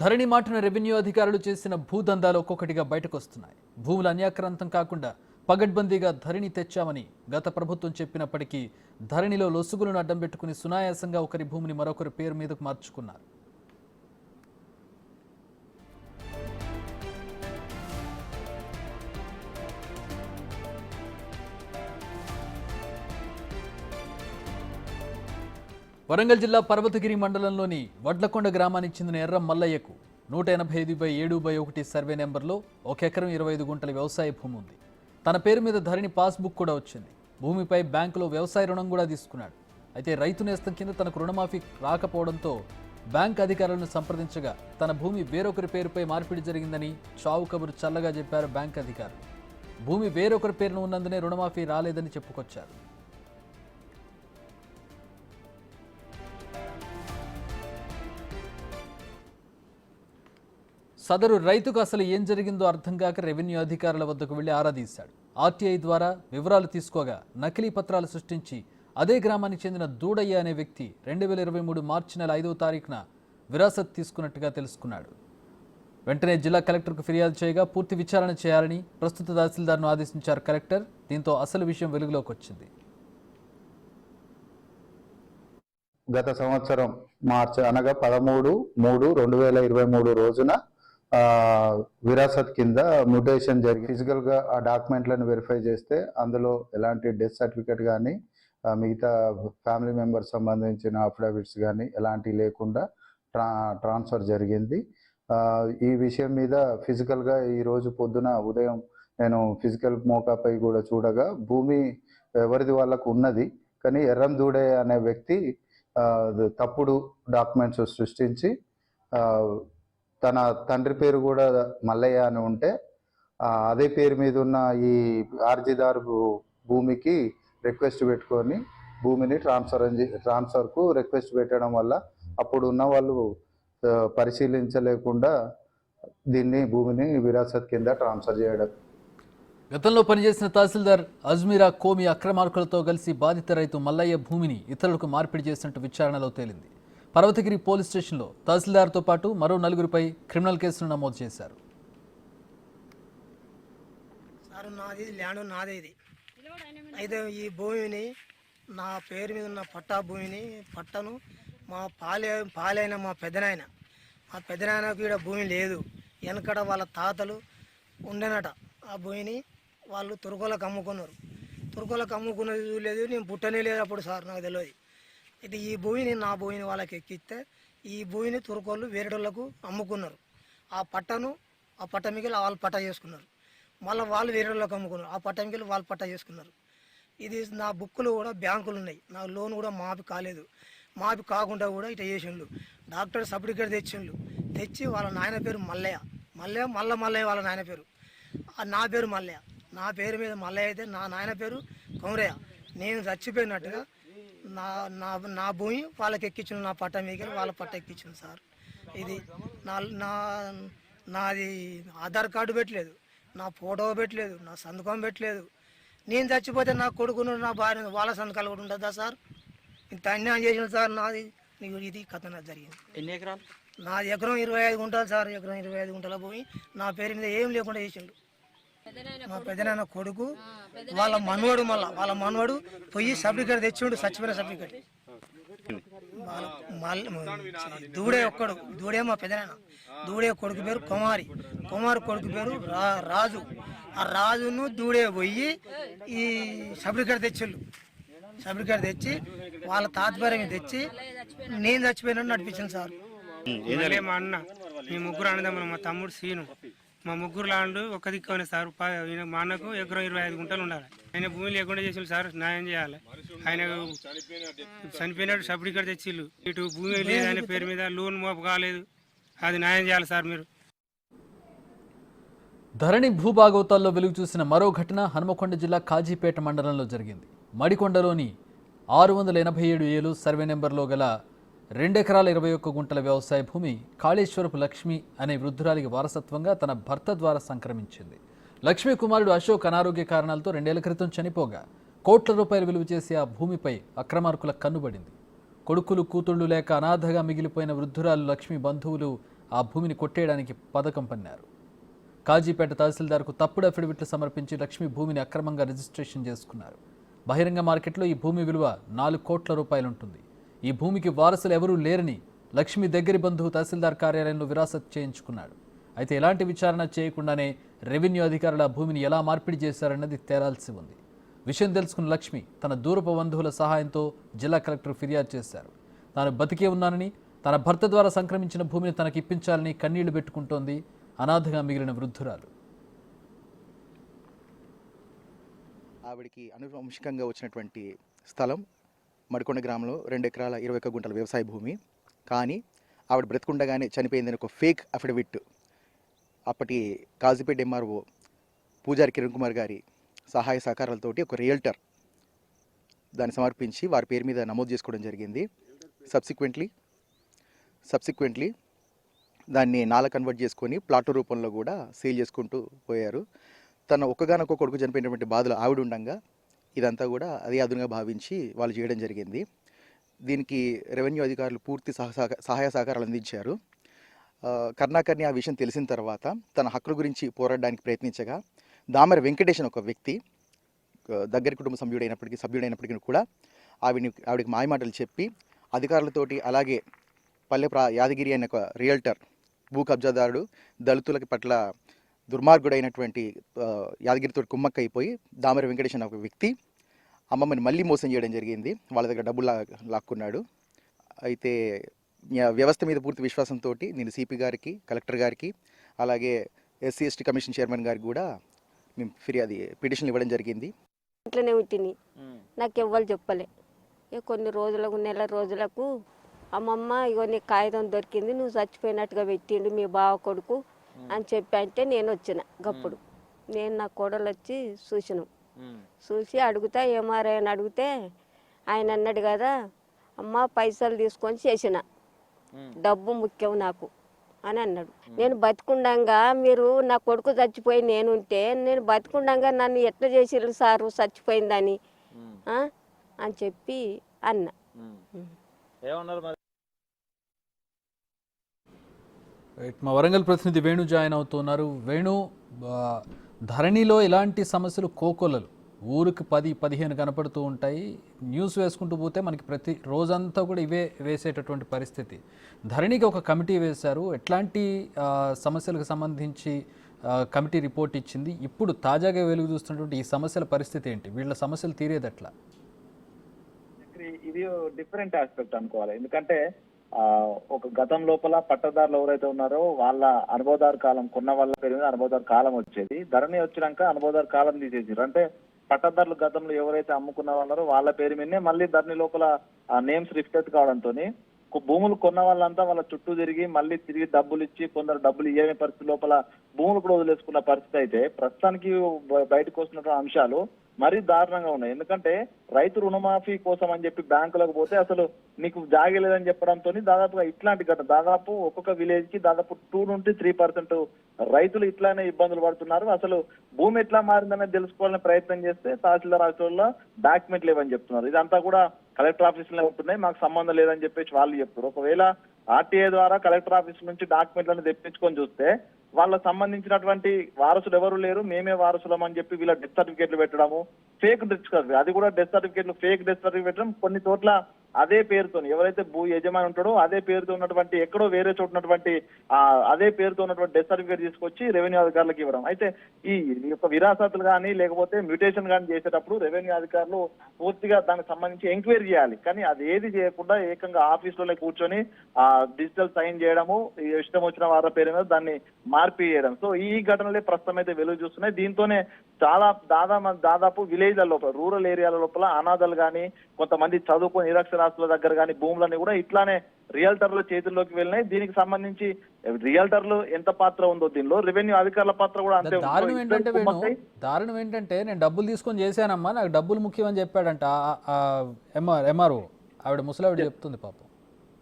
ధరణి మాటున రెవెన్యూ అధికారులు చేసిన భూదందాలు ఒక్కొక్కటిగా బయటకు వస్తున్నాయి. భూముల అన్యాక్రాంతం కాకుండా పగడ్బందీగా ధరణి తెచ్చామని గత ప్రభుత్వం చెప్పినప్పటికీ ధరణిలో లొసుగులను అడ్డం పెట్టుకుని సునాయాసంగా ఒకరి భూమిని మరొకరి పేరు మీదకు మార్చుకున్నారు. వరంగల్ జిల్లా పర్వతగిరి మండలంలోని వడ్లకొండ గ్రామానికి చెందిన ఎర్రం మల్లయ్యకు 185/7/1 సర్వే నెంబర్లో 1 ఎకరం 25 గుంటల వ్యవసాయ భూమి ఉంది. తన పేరు మీద ధరణి పాస్బుక్ కూడా వచ్చింది. భూమిపై బ్యాంకులో వ్యవసాయ రుణం కూడా తీసుకున్నాడు. అయితే రైతు నేస్తం కింద తనకు రుణమాఫీ రాకపోవడంతో బ్యాంక్ అధికారులను సంప్రదించగా తన భూమి వేరొకరి పేరుపై మార్పిడి జరిగిందని చావు కబురు చల్లగా చెప్పారు బ్యాంక్ అధికారులు. భూమి వేరొకరి పేరున ఉన్నందునే రుణమాఫీ రాలేదని చెప్పుకొచ్చారు. సదరు రైతుకు అసలు ఏం జరిగిందో అర్థం కాక రెవెన్యూ అధికారుల వద్దకు వెళ్లి ఆరా తీశాడు. ఆర్టీఐ ద్వారా వివరాలు తీసుకోగా నకిలీ పత్రాలు సృష్టించి అదే గ్రామానికి చెందిన దూడయ్య అనే వ్యక్తి 2023 మార్చి నెల 5వ తారీఖున విరాసత్ తీసుకున్నట్టుగా తెలుసుకున్నాడు. వెంటనే జిల్లా కలెక్టర్కు ఫిర్యాదు చేయగా పూర్తి విచారణ చేయాలని ప్రస్తుత తహసీల్దార్ను ఆదేశించారు కలెక్టర్. దీంతో అసలు విషయం వెలుగులోకి వచ్చింది. గత సంవత్సరం మార్చి అనగా 13/3/2023 రోజున విరాసత్ కింద మ్యూటేషన్ జరిగి ఫిజికల్గా ఆ డాక్యుమెంట్లను వెరిఫై చేస్తే అందులో ఎలాంటి డెత్ సర్టిఫికేట్ కానీ మిగతా ఫ్యామిలీ మెంబర్స్ సంబంధించిన అఫిడవిట్స్ కానీ ఎలాంటి లేకుండా ట్రాన్స్ఫర్ జరిగింది. ఈ విషయం మీద ఫిజికల్గా ఈరోజు పొద్దున ఉదయం నేను ఫిజికల్ మోకాపై కూడా చూడగా భూమి ఎవరిది వాళ్ళకు ఉన్నది, కానీ ఎర్రం దూడే అనే వ్యక్తి తప్పుడు డాక్యుమెంట్స్ సృష్టించి తన తండ్రి పేరు కూడా మల్లయ్య అని ఉంటే అదే పేరు మీద ఉన్న ఈ ఆర్జీదారు భూమికి రిక్వెస్ట్ పెట్టుకొని భూమిని ట్రాన్స్ఫర్కు రిక్వెస్ట్ పెట్టడం వల్ల అప్పుడు ఉన్న వాళ్ళు పరిశీలించలేకుండా భూమిని విరాసత్ కింద ట్రాన్స్ఫర్ చేయడం. గతంలో పనిచేసిన తహసీల్దార్ అజ్మీరా కోమి అక్రమార్కులతో కలిసి బాధిత రైతు మల్లయ్య భూమిని ఇతరులకు మార్పిడి చేసినట్టు విచారణలో తేలింది. పర్వతగిరి పోలీస్ స్టేషన్లో తహసీల్దార్తో పాటు మరో 4గురిపై క్రిమినల్ కేసులు నమోదు చేశారు. సార్ నాది ల్యాండ్ నాదేది అయితే ఈ భూమిని నా పేరు మీద ఉన్న పట్టా భూమిని పట్టను మా పాలైన మా పెద్దనాయనకు ఇక్కడ భూమి లేదు. వెనకడ వాళ్ళ తాతలు ఉండేనట. ఆ భూమిని వాళ్ళు తురుకోలకు అమ్ముకున్నారు. తురుకోలకు అమ్ముకున్నది చూడలేదు, నేను పుట్టనే లేదు అప్పుడు సార్, నాకు తెలియదు. అయితే ఈ భూమిని నా భూమిని వాళ్ళకి ఎక్కిస్తే ఈ భూమిని తురుకోళ్ళు వేరేటోళ్ళకు అమ్ముకున్నారు. ఆ పట్ట మిగిలి వాళ్ళు పట్టా చేసుకున్నారు. మళ్ళీ వాళ్ళు వేరేటోళ్ళకి అమ్ముకున్నారు. ఆ పట్ట మిగిలి వాళ్ళు పట్టా చేసుకున్నారు. ఇది నా బుక్కులు కూడా బ్యాంకులు ఉన్నాయి. నా లోన్ కూడా మాఫీ కాలేదు. మాఫీ కాకుండా కూడా ఇట్లా చేసిండు. డాక్టర్ సర్టిఫికేట్ తెచ్చి వాళ్ళ నాయన పేరు మల్లయ్య వాళ్ళ నాయన పేరు, నా పేరు మల్లయ్య. నా పేరు మీద మల్లయ్య అయితే నా నాయన పేరు కొమరయ్య. నేను చచ్చిపోయినట్టుగా నా భూమి వాళ్ళకి ఎక్కించిన, నా పట్ట మిగిలి వాళ్ళ పట్ట ఎక్కించింది సార్. ఇది నాది ఆధార్ కార్డు పెట్టలేదు, నా ఫోటో పెట్టలేదు, నా సంతకం పెట్టలేదు. నేను చచ్చిపోతే నా కొడుకును నా భార్య వాళ్ళ సంతకాలు కూడా ఉంటుందా సార్? ఇంత అన్యాయం చేసిన సార్. నాది ఇది కథ నాకు జరిగింది. ఎన్ని ఎకరాలు? నాది ఎకరం 25 గుంటలు సార్. ఎకరం 25 గుంటల భూమి నా పేరు మీద ఏం లేకుండా చేసిండు. మా పెద్దనాన్న కొడుకు వాళ్ళ మనవడు పోయి సర్టిఫికేట్ తెచ్చిండు, చచ్చిపోయిన సర్టిఫికేట్. దూడే మా పెద్దనాన్న దూడే కొడుకు పేరు కుమార్ కొడుకు పేరు రాజు. ఆ రాజును దూడే పోయి ఈ సర్టిఫికేట్ తెచ్చి వాళ్ళ తాత్పర్యం తెచ్చి నేను చచ్చిపోయినట్టు నడిపించాను సార్. మా అన్న, మీ ముగ్గురు అన్నదమ్ములు, మా తమ్ముడు సీను, మా ముగ్గురు లాండ్లు ఒక దిక్కునే సార్. మా అన్నకు ఎకరం 25 గుంటలు ఉండాలి. ఆయన భూమి లేకుండా చేసిండు సార్. న్యాయం చేయాలి. ఆయన చనిపోయినట్టు సర్టిఫికేట్ తెచ్చిళ్ళు. ఇటు భూమి లేదు ఆయన పేరు మీద, లోన్ మోపు కాలేదు. అది న్యాయం చేయాలి సార్ మీరు. ధరణి భూభాగవతాల్లో వెలుగు చూసిన మరో ఘటన హనుమకొండ జిల్లా కాజీపేట మండలంలో జరిగింది. మడికొండలోని 687 సర్వే నెంబర్లో గల 2 ఎకరాల 21 గుంటల వ్యవసాయ భూమి కాళేశ్వరపు లక్ష్మి అనే వృద్ధురాలికి వారసత్వంగా తన భర్త ద్వారా సంక్రమించింది. లక్ష్మీ కుమారుడు అశోక్ అనారోగ్య కారణాలతో 2 ఏళ్ల క్రితం చనిపోగా కోట్ల రూపాయలు విలువ చేసి ఆ భూమిపై అక్రమార్కుల కన్నుబడింది. కొడుకులు కూతుళ్లు లేక అనాథగా మిగిలిపోయిన వృద్ధురాలు లక్ష్మి బంధువులు ఆ భూమిని కొట్టేయడానికి పథకం పన్నారు. కాజీపేట తహసీల్దార్కు తప్పుడు అఫిడవిట్లు సమర్పించి లక్ష్మి భూమిని అక్రమంగా రిజిస్ట్రేషన్ చేసుకున్నారు. బహిరంగ మార్కెట్లో ఈ భూమి విలువ 4 కోట్ల రూపాయలుంటుంది. ఈ భూమికి వారసులు ఎవరూ లేరని లక్ష్మి దగ్గరి బంధువు తహసీల్దార్ కార్యాలయంలో విరాసత్ చేయించుకున్నాడు. అయితే ఎలాంటి విచారణ చేయకుండానే రెవెన్యూ అధికారుల భూమిని ఎలా మార్పిడి చేశారన్నది తేలాల్సి ఉంది. విషయం తెలుసుకున్న లక్ష్మి తన దూరపు బంధువుల సహాయంతో జిల్లా కలెక్టర్ ఫిర్యాదు చేశారు. తాను బతికే ఉన్నానని, తన భర్త ద్వారా సంక్రమించిన భూమిని తనకి ఇప్పించాలని కన్నీళ్లు పెట్టుకుంటోంది అనాథగా మిగిలిన వృద్ధురాలు. ఆవిడికి అనువంశికంగా వచ్చినటువంటి స్థలం మడికొండ గ్రామంలో 2 ఎకరాల 21 గుంటల వ్యవసాయ భూమి. కానీ ఆవిడ బ్రతికుండగానే చనిపోయిందని ఒక ఫేక్ అఫిడవిట్ అప్పటి కాజీపేట ఎంఆర్ఓ పూజారి కిరణ్ కుమార్ గారి సహాయ సహకారాలతోటి ఒక రియల్టర్ దాన్ని సమర్పించి వారి పేరు మీద నమోదు చేసుకోవడం జరిగింది. సబ్సిక్వెంట్లీ దాన్ని నాలా కన్వర్ట్ చేసుకొని ప్లాట్ రూపంలో కూడా సేల్ చేసుకుంటూ పోయారు. తన ఒక్కగానొక్క కొడుకు చనిపోయినటువంటి బాధలు ఆవిడ ఉండగా ఇదంతా కూడా అదే అదునుగా భావించి వాళ్ళు చేయడం జరిగింది. దీనికి రెవెన్యూ అధికారులు పూర్తి సహాయ సహకారాలు అందించారు. కర్ణాకర్ని ఆ విషయం తెలిసిన తర్వాత తన హక్కుల గురించి పోరాడడానికి ప్రయత్నించగా దామర వెంకటేష్ ఒక వ్యక్తి దగ్గర కుటుంబ సభ్యుడైనప్పటికీ కూడా ఆవిడికి మాయమాటలు చెప్పి అధికారులతోటి, అలాగే యాదగిరి అనే ఒక రియల్టర్ భూ కబ్జాదారుడు దళితులకి పట్ల దుర్మార్గుడైనటువంటి యాదగిరితో కుమ్మక్కైపోయి దామర వెంకటేష్ అనే ఒక వ్యక్తి అమ్మమ్మని మళ్ళీ మోసం చేయడం జరిగింది. వాళ్ళ దగ్గర డబ్బులు లాక్కున్నాడు. అయితే వ్యవస్థ మీద పూర్తి విశ్వాసంతో నేను సిపి గారికి, కలెక్టర్ గారికి, అలాగే SC/ST కమిషన్ చైర్మన్ గారికి కూడా మేము పిటిషన్ ఇవ్వడం జరిగింది. ఇంట్లోనే ఉంటుంది, నాకు ఎవ్వరు చెప్పలే. కొన్ని రోజులకు, నెల రోజులకు అమ్మమ్మ ఇగో నీ కాగితం దొరికింది, నువ్వు చచ్చిపోయినట్టుగా పెట్టిండు మీ బావ కొడుకు అని చెప్పి అంటే నేను వచ్చిన గప్పుడు. నేను నా కోడలు వచ్చి చూసి అడుగుతా ఏమారా అని అడిగితే ఆయన అన్నాడు కదా, అమ్మ పైసలు తీసుకొని చేసిన, డబ్బు ముఖ్యం నాకు అని అన్నాడు. నేను బతికుండంగా మీరు నా కొడుకు చచ్చిపోయి నేనుంటే నేను బతికుండంగా నన్ను ఎట్లా చేసిర్రు సారు చచ్చిపోయిందని అని చెప్పి అన్న. మా వరంగల్ ప్రతినిధి వేణు జాయిన్ అవుతున్నారు. వేణు, ధరణిలో ఇలాంటి సమస్యలు కోకొల్లలు ఊరికి 10-15 కనపడుతూ ఉంటాయి. న్యూస్ వేసుకుంటూ పోతే మనకి ప్రతి రోజంతా కూడా ఇవే వేసేటటువంటి పరిస్థితి. ధరణికి ఒక కమిటీ వేశారు. ఎట్లాంటి సమస్యలకు సంబంధించి కమిటీ రిపోర్ట్ ఇచ్చింది? ఇప్పుడు తాజాగా వెలుగు చూస్తున్నటువంటి ఈ సమస్యల పరిస్థితి ఏంటి? వీళ్ళ సమస్యలు తీరేది ఎట్లా? ఇది డిఫరెంట్ ఆస్పెక్ట్ అనుకోవాలి. ఎందుకంటే ఒక గతం లోపల పట్టదారులు ఎవరైతే ఉన్నారో వాళ్ళ అనుభవదారు కాలం, కొన్న వాళ్ళ పేరు మీద అనుభవదారు కాలం వచ్చేది. ధరణి వచ్చినాక అనుభవదారు కాలం తీసేసారు. అంటే పట్టదారులు గతంలో ఎవరైతే అమ్ముకున్న వాళ్ళో వాళ్ళ పేరు మీదనే మళ్ళీ ధరణి లోపల నేమ్స్ రిఫ్లెక్ట్ కావడంతో భూములు కొన్న వాళ్ళంతా వాళ్ళ చుట్టూ మళ్ళీ తిరిగి డబ్బులు ఇచ్చి, కొందరు డబ్బులు ఇయ్యని పరిస్థితి లోపల భూములు కూడా వదిలేసుకున్న పరిస్థితి. అయితే ప్రస్తుతానికి బయటకు వస్తున్న అంశాలు మరీ దారుణంగా ఉన్నాయి. ఎందుకంటే రైతు రుణమాఫీ కోసం అని చెప్పి బ్యాంకులకు పోతే అసలు నీకు జాగలేదని చెప్పడంతో దాదాపుగా ఇట్లాంటి దాదాపు ఒక్కొక్క విలేజ్ కి దాదాపు 2-3% రైతులు ఇట్లానే ఇబ్బందులు పడుతున్నారు. అసలు భూమి ఎట్లా మారిందనేది తెలుసుకోవాలని ప్రయత్నం చేస్తే తహసీల్దార్ ఆఫీసులో డాక్యుమెంట్ లేవని చెప్తున్నారు. ఇదంతా కూడా కలెక్టర్ ఆఫీసులో ఉంటున్నాయి, మాకు సంబంధం లేదని చెప్పేసి వాళ్ళు చెప్తారు. ఒకవేళ RTA ద్వారా కలెక్టర్ ఆఫీస్ నుంచి డాక్యుమెంట్లను తెప్పించుకొని చూస్తే వాళ్ళకు సంబంధించినటువంటి వారసులు ఎవరు లేరు, మేమే వారసులం అని చెప్పి వీళ్ళ డెత్ సర్టిఫికేట్లు పెట్టడము, ఫేక్ డెత్ సర్టిఫికేట్, అది కూడా డెత్ సర్టిఫికేట్లు ఫేక్ డెత్ సర్టిఫికేట్ పెట్టడం. కొన్ని చోట్ల అదే పేరుతో ఎవరైతే భూ యజమాని ఉంటాడో అదే పేరుతో ఉన్నటువంటి ఎక్కడో వేరే చోట ఉన్నటువంటి అదే పేరుతో ఉన్నటువంటి డెత్ సర్టిఫికేట్ తీసుకొచ్చి రెవెన్యూ అధికారులకు ఇవ్వడం. అయితే ఈ యొక్క విరాసతులు కానీ లేకపోతే మ్యూటేషన్ కానీ చేసేటప్పుడు రెవెన్యూ అధికారులు పూర్తిగా దానికి సంబంధించి ఎంక్వైరీ చేయాలి. కానీ అది ఏది చేయకుండా ఏకంగా ఆఫీసులోనే కూర్చొని డిజిటల్ సైన్ చేయడము, ఇష్టం వచ్చిన వారి పేరు మీద దాన్ని మార్పి చేయడం. సో ఈ ఘటనలే ప్రస్తుతం అయితే వెలుగు చూస్తున్నాయి. దీంతోనే చాలా దాదాపు విలేజ్ల లోపల, రూరల్ ఏరియాల లోపల అనాథలు కానీ, కొంతమంది చదువుకొని నిరక్షరాస్తుల దగ్గర కానీ భూములని కూడా ఇట్లానే రియల్టర్ల చేతుల్లోకి వెళ్ళినాయి. దీనికి సంబంధించి రియల్టర్లు ఎంత పాత్ర ఉందో దీనిలో రెవెన్యూ అధికారుల పాత్ర కూడా అంతే. దారుణం ఏంటంటే నేను డబ్బులు తీసుకొని చేశానమ్మా, నాకు డబ్బులు ముఖ్యం అని చెప్పాడంట ఎంఆర్ఓ. ఆవిడ ముసలావిడ చెప్తుంది పాపం.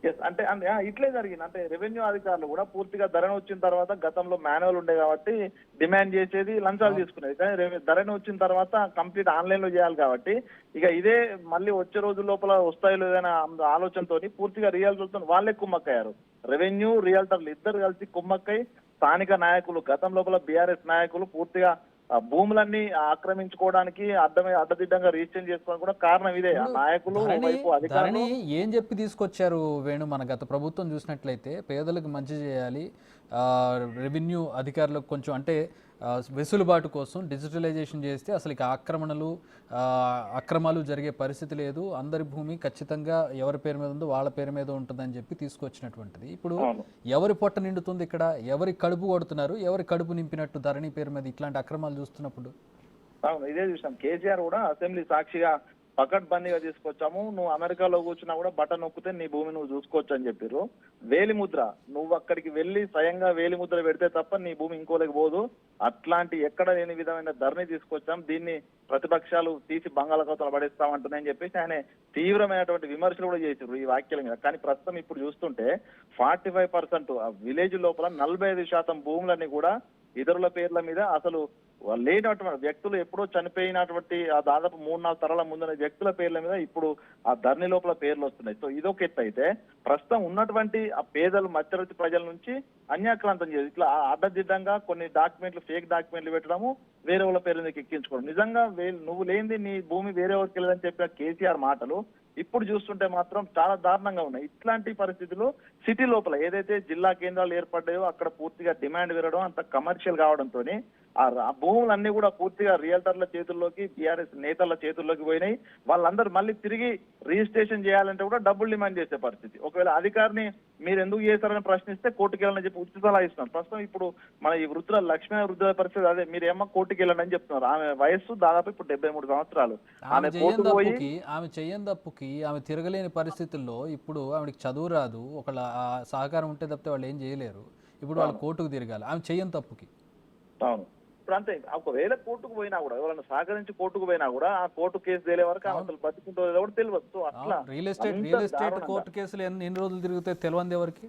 Yes, అంటే ఇట్లే జరిగింది. అంటే రెవెన్యూ అధికారులు కూడా పూర్తిగా ధరణి వచ్చిన తర్వాత గతంలో మాన్యువల్ ఉండే కాబట్టి డిమాండ్ చేసేది, లంచాలు తీసుకునేది. కానీ ధరణి వచ్చిన తర్వాత కంప్లీట్ ఆన్లైన్ లో చేయాలి కాబట్టి ఇక ఇదే మళ్ళీ వచ్చే రోజుల లోపల వస్తాయో లేదనే ఆలోచనతో పూర్తిగా రియల్టర్లతో వాళ్ళే కుమ్మక్కయ్యారు. రెవెన్యూ రియల్టర్లు ఇద్దరు కలిసి కుమ్మక్కై స్థానిక నాయకులు గతం లోపల బీఆర్ఎస్ నాయకులు పూర్తిగా భూములన్నీ ఆక్రమించుకోవడానికి అడ్డదిడ్డంగా రిజిస్టర్ చేసుకోవడానికి కూడా కారణం ఇదే. ఆ నాయకులు వైపు అధికారులు ధరణి ఏం చెప్పి తీసుకొచ్చారు వేణు? మన గత ప్రభుత్వం చూసినట్లయితే పేదలకు మంచి చేయాలి, రెవెన్యూ అధికారులకు కొంచెం అంటే వెసులుబాటు కోసం డిజిటలైజేషన్ చేస్తే అసలు ఇక అక్రమాలు జరిగే పరిస్థితి లేదు, అందరి భూమి ఖచ్చితంగా ఎవరి పేరు మీద ఉందో వాళ్ళ పేరు మీద ఉంటుందని చెప్పి తీసుకొచ్చినటువంటిది. ఇప్పుడు ఎవరి పొట్ట నిండుతుంది ఇక్కడ? ఎవరి కడుపు కొడుతున్నారు? ఎవరి కడుపు నింపినట్టు ధరణి పేరు మీద ఇట్లాంటి అక్రమాలు చూస్తున్నప్పుడు? అవును, ఇదే చూసాం. కేసీఆర్ కూడా అసెంబ్లీ సాక్షిగా పకడ్బందీగా తీసుకొచ్చాము, నువ్వు అమెరికాలో కూర్చున్నా కూడా బటన్ నొక్కితే నీ భూమి నువ్వు చూసుకోవచ్చు అని చెప్పారు. వేలిముద్ర, నువ్వు అక్కడికి వెళ్ళి స్వయంగా వేలిముద్ర పెడితే తప్ప నీ భూమి ఇంకోలేక పోదు, అట్లాంటి ఎక్కడ లేని విధమైన ధరణి తీసుకొచ్చాం, దీన్ని ప్రతిపక్షాలు తీసి బంగాళాఖాతంలో పడేస్తామంటున్నాయని చెప్పేసి ఆయన తీవ్రమైనటువంటి విమర్శలు కూడా చేశారు ఈ వ్యాఖ్యల మీద. కానీ ప్రస్తుతం ఇప్పుడు చూస్తుంటే 45% ఆ విలేజ్ లోపల 45% భూములన్నీ కూడా ఇతరుల పేర్ల మీద అసలు లేనటువంటి వ్యక్తులు ఎప్పుడో చనిపోయినటువంటి ఆ దాదాపు 3-4 తరాల ముందున్న వ్యక్తుల పేర్ల మీద ఇప్పుడు ఆ ధరణి లోపల పేర్లు వస్తున్నాయి. సో ఇదొక ఎత్తు అయితే, ప్రస్తుతం ఉన్నటువంటి ఆ పేదలు మధ్యతరగతి ప్రజల నుంచి అన్యాక్రాంతం చేసి ఇట్లా అడ్డదిడ్డంగా కొన్ని డాక్యుమెంట్లు, ఫేక్ డాక్యుమెంట్లు పెట్టడము, వేరే వాళ్ళ పేర్ల మీద ఎక్కించుకోవడం. నిజంగా నువ్వు లేనిది నీ భూమి వేరే ఎవరికి వెళ్ళదని చెప్పిన కేసీఆర్ మాటలు ఇప్పుడు చూస్తుంటే మాత్రం చాలా దారుణంగా ఉన్నాయి. ఇట్లాంటి పరిస్థితులు సిటీ లోపల ఏదైతే జిల్లా కేంద్రాలు ఏర్పడ్డాయో అక్కడ పూర్తిగా డిమాండ్ పెరగడం, అంత కమర్షియల్ కావడంతో ఆ భూములన్నీ కూడా పూర్తిగా రియల్టర్ల చేతుల్లోకి, బీఆర్ఎస్ నేతల చేతుల్లోకి పోయినాయి. వాళ్ళందరూ మళ్ళీ తిరిగి రిజిస్ట్రేషన్ చేయాలంటే కూడా డబ్బులు డిమాండ్ చేసే పరిస్థితి. ఒకవేళ అధికారిని మీరు ఎందుకు చేశారని ప్రశ్నిస్తే కోర్టుకు వెళ్ళని చెప్పి ఉచిత సలహా ఇస్తున్నారు. ప్రస్తుతం ఇప్పుడు మన ఈ లక్ష్మీ వృద్ధుల పరిస్థితి అదే, మీరేమో కోర్టుకు వెళ్ళండి అని చెప్తున్నారు. ఆమె వయస్సు దాదాపు ఇప్పుడు 73 సంవత్సరాలు. ఆమె కోర్టుకు పోయి ఆమె చెయ్యని ఆమె తిరగలేని పరిస్థితుల్లో ఇప్పుడు ఆమెకి చదువు రాదు, ఒకళ్ళ సహకారం ఉంటే తప్పితే వాళ్ళు ఏం చేయలేరు. ఇప్పుడు వాళ్ళు కోర్టుకు తిరగాలి ఆమె చెయ్యని తప్పుకి. అవును, ఇప్పుడు అంతే. ఒకవేళ కోర్టుకు పోయినా కూడా, ఎవరైనా సహకరించి కోర్టుకు పోయినా కూడా ఆ కోర్టు కేసు తేలే వరకు అసలు బతుకుంటో కూడా తెలియదు. సో అట్లా రియల్ ఎస్టేట్ కోర్టు కేసులు ఎన్ని రోజులు తిరిగితే తెలియంది ఎవరికి?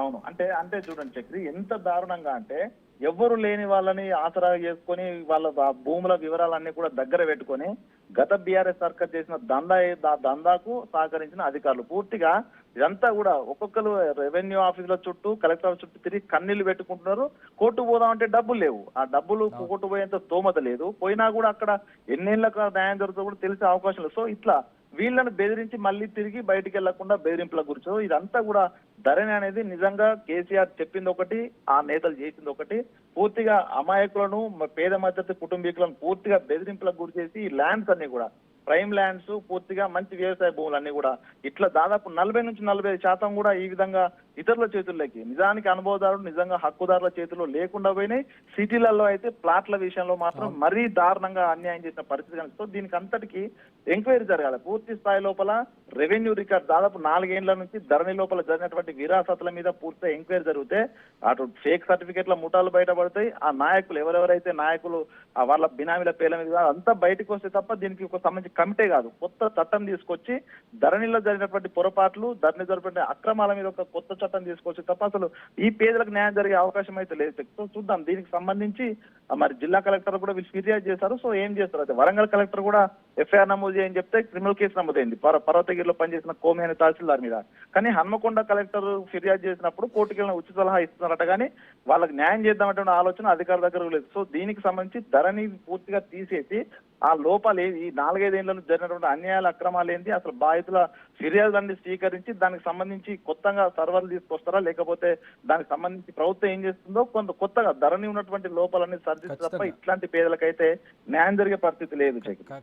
అవును, అంటే చూడండి చక్రి, ఎంత దారుణంగా అంటే ఎవ్వరు లేని వాళ్ళని ఆసరా చేసుకొని వాళ్ళ భూముల వివరాలన్నీ కూడా దగ్గర పెట్టుకొని గత బీఆర్ఎస్ సర్కార్ చేసిన దందాకు సహకరించిన అధికారులు పూర్తిగా ఇదంతా కూడా ఒక్కొక్కరు రెవెన్యూ ఆఫీసుల చుట్టూ, కలెక్టర్ ఆఫీస్ చుట్టూ తిరిగి కన్నీళ్లు పెట్టుకుంటున్నారు. కోర్టు పోదామంటే డబ్బులు లేవు, ఆ డబ్బులు కోర్టు పోయేంత స్తోమత లేదు, పోయినా కూడా అక్కడ ఎన్నేళ్లకు న్యాయం జరుగుతుందో కూడా తెలిసే అవకాశం లేదు. సో ఇట్లా వీళ్ళను బెదిరించి మళ్ళీ తిరిగి బయటికి వెళ్లకుండా బెదిరింపుల గురించో ఇదంతా కూడా ధరణి అనేది నిజంగా కేసీఆర్ చెప్పింది ఒకటి, ఆ నేతలు చేసింది ఒకటి. పూర్తిగా అమాయకులను, పేద మధ్యత కుటుంబీకులను పూర్తిగా బెదిరింపులకు గురి చేసి ఈ ల్యాండ్స్ అన్ని కూడా ప్రైమ్ ల్యాండ్స్, పూర్తిగా మంచి వ్యవసాయ భూములన్నీ కూడా ఇట్లా దాదాపు 40-45% కూడా ఈ విధంగా ఇతరుల చేతుల్లోకి, నిజానికి అనుభవదారులు నిజంగా హక్కుదారుల చేతుల్లో లేకుండా పోయినాయి. సిటీలలో అయితే ప్లాట్ల విషయంలో మాత్రం మరీ దారుణంగా అన్యాయం చేసిన పరిస్థితి కనిపిస్తుంది. దీనికి అంతటికి ఎంక్వైరీ జరగాలి పూర్తి స్థాయి లోపల. రెవెన్యూ రికార్డ్ దాదాపు 4 ఏళ్ల నుంచి ధరణి లోపల జరిగినటువంటి విరాసతుల మీద పూర్తిగా ఎంక్వైరీ జరిగితే అటు ఫేక్ సర్టిఫికెట్ల ముఠాలు బయటపడతాయి. ఆ నాయకులు ఎవరెవరైతే నాయకులు వాళ్ళ బినామీల పేర్ల మీద అంతా బయటకు వస్తే తప్ప దీనికి ఒక సంబంధించి కమిటీ కాదు, కొత్త చట్టం తీసుకొచ్చి ధరణిలో జరిగినటువంటి పొరపాట్లు, ధరణి జరిగినటువంటి అక్రమాల మీద ఒక కొత్త చట్టం తీసుకొచ్చి తప్ప అసలు ఈ పేదలకు న్యాయం జరిగే అవకాశం అయితే లేదు. సో చూద్దాం, దీనికి సంబంధించి మరి జిల్లా కలెక్టర్ కూడా వీళ్ళు ఫిర్యాదు చేశారు. సో ఏం చేస్తారు అయితే, వరంగల్ కలెక్టర్ కూడా ఎఫ్ఐఆర్ నమోదు చేయని చెప్తే క్రిమినల్ కేసు నమోదైంది పర్వతగిరిలో పనిచేసిన కోమి అనే తహసీల్దార్ మీద. కానీ హన్మకొండ కలెక్టర్ ఫిర్యాదు చేసినప్పుడు కోర్టుకు వెళ్ళిన ఉచిత సలహా ఇస్తున్నారట, కానీ వాళ్ళకి న్యాయం చేద్దామంటే ఆలోచన అధికారుల దగ్గర లేదు. సో దీనికి సంబంధించి ధరణి పూర్తిగా తీసేసి ఆ లోపాలు ఈ 4-5 ఏళ్లలో జరిగినటువంటి అన్యాయాల, అక్రమాలు ఏంటి, అసలు బాధితుల ఫిర్యాదులన్నీ స్వీకరించి దానికి సంబంధించి కొత్తగా సర్వర్లు తీసుకొస్తారా, లేకపోతే దానికి సంబంధించి ప్రభుత్వం ఏం చేస్తుందో కొత్తగా ధరణి ఉన్నటువంటి లోపాలన్నీ సరిదిద్దు తప్ప ఇట్లాంటి పేదలకైతే న్యాయం జరిగే పరిస్థితి లేదు.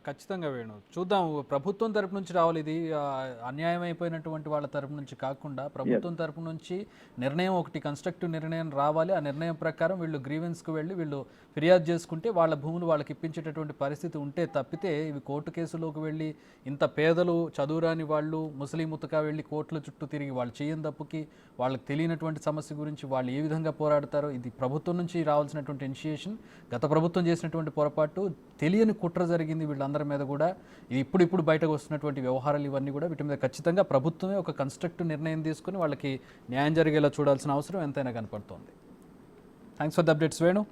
ఖచ్చితంగా వేణు, చూద్దాం. ప్రభుత్వం తరపు నుంచి రావాలి ఇది, అన్యాయం అయిపోయినటువంటి వాళ్ళ తరపు నుంచి కాకుండా ప్రభుత్వం తరపు నుంచి నిర్ణయం ఒకటి, కన్స్ట్రక్టివ్ నిర్ణయం రావాలి. ఆ నిర్ణయం ప్రకారం వీళ్ళు గ్రీవెన్స్కి వెళ్ళి వీళ్ళు ఫిర్యాదు చేసుకుంటే వాళ్ళ భూములు వాళ్ళకి ఇప్పించేటటువంటి పరిస్థితి ఉంటే తప్పితే ఇవి కోర్టు కేసులోకి వెళ్ళి ఇంత పేదలు చదువురాని వాళ్ళు ముస్లిం ముతకా వెళ్ళి కోర్టుల చుట్టూ తిరిగి వాళ్ళు చేయని తప్పుకి వాళ్ళకి తెలియనటువంటి సమస్య గురించి వాళ్ళు ఏ విధంగా పోరాడతారో ఇది ప్రభుత్వం నుంచి రావాల్సినటువంటి ఇనిషియేషన్. గత ప్రభుత్వం చేసినటువంటి పొరపాటు, తెలియని కుట్ర జరిగింది వీళ్ళందరి మీద కూడా. ఇది ఇప్పుడు బయటకు వస్తున్నటువంటి వ్యవహారాలు ఇవన్నీ కూడా వీటి మీద ఖచ్చితంగా ప్రభుత్వమే ఒక కన్స్ట్రక్టివ్ నిర్ణయం తీసుకుని వాళ్ళకి న్యాయం జరిగేలా చూడాల్సిన అవసరం ఎంతైనా కనపడుతోంది. Thanks for the updates Venu.